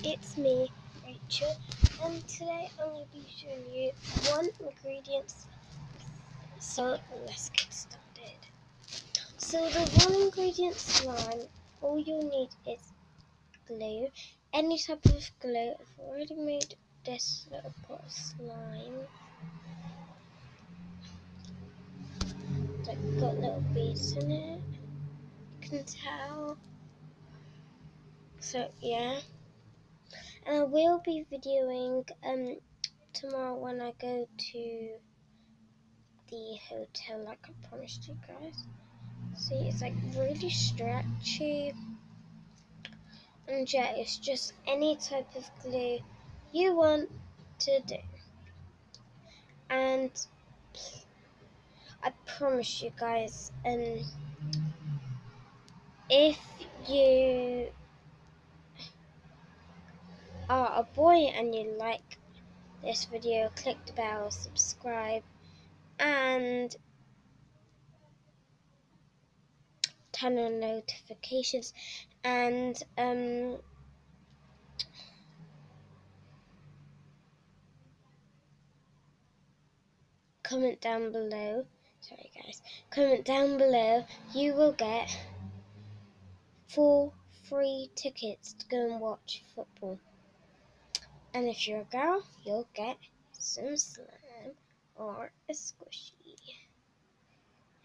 it's me, Rachel, and today I'm going to be showing you one ingredient. So let's get started. So the one ingredient slime, all you'll need is glue, any type of glue. I've already made this little pot of slime. It's got little beads in it, you can tell. So yeah. And I will be videoing tomorrow when I go to the hotel, like I promised you guys. See, it's like really stretchy. And yeah, it's just any type of glue you want to do. And I promise you guys, if you are a boy and you like this video, click the bell, subscribe, and turn on notifications, and comment down below. Sorry guys, comment down below. You will get 4 free tickets to go and watch football. And if you're a girl, you'll get some slime or a squishy.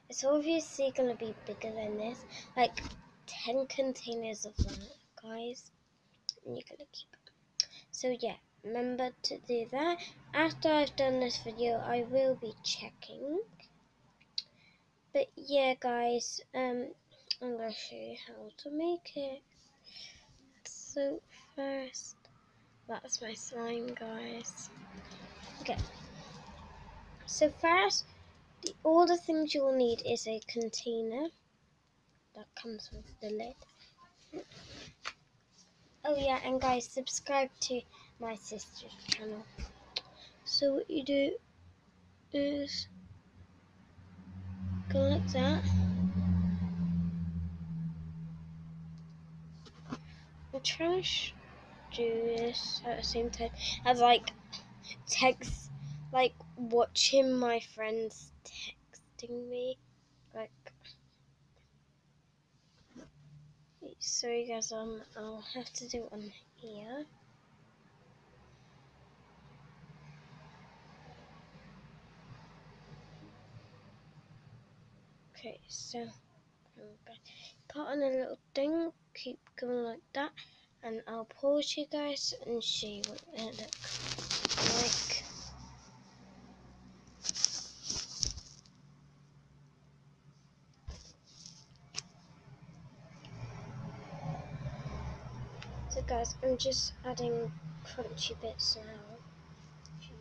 It's obviously going to be bigger than this, like 10 containers of that, guys. And you're going to keep it. So yeah, remember to do that. After I've done this video, I will be checking. But yeah, guys, I'm going to show you how to make it. So first, that's my slime, guys. Okay. So first, all the things you'll need is a container that comes with the lid. Oh yeah, and guys, subscribe to my sister's channel. So what you do is go like that. I'm trying to do this at the same time as like text, like watching my friends texting me, like. Sorry guys, I'll have to do it on here. Okay, so put on a little thing, keep going like that, and I'll pause you guys and see what it looks like. So guys, I'm just adding crunchy bits now. If you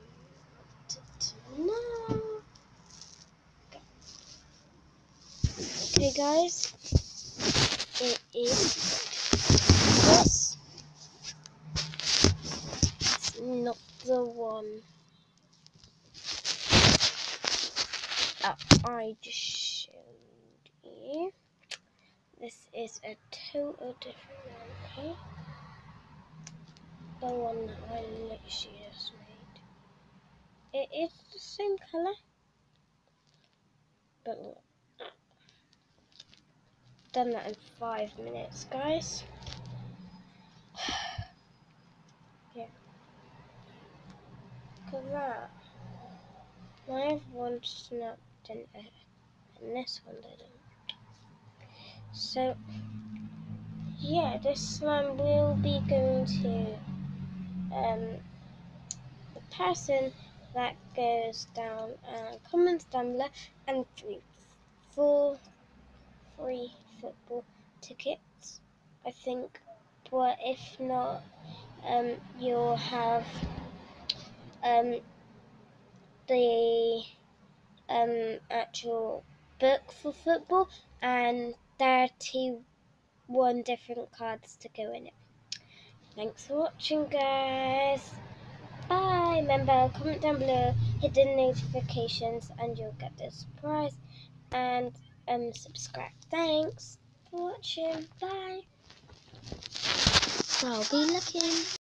wanted to know. Okay guys, it is this. It's not the one that I just showed you. This is a total different one, okay? The one that I literally just made. It is the same colour, but look. Done that in 5 minutes, guys. Yeah. Look at that. My other one snapped in it, and this one didn't. So, yeah, this slime will be going to the person that goes down and comments down below, and 4 free football tickets, I think. But if not, you'll have the actual book for football and 31 different cards to go in it. Thanks for watching, guys. Bye. Remember, comment down below, hit the notifications, and you'll get the surprise. And subscribe. Thanks for watching. Bye. I'll be looking.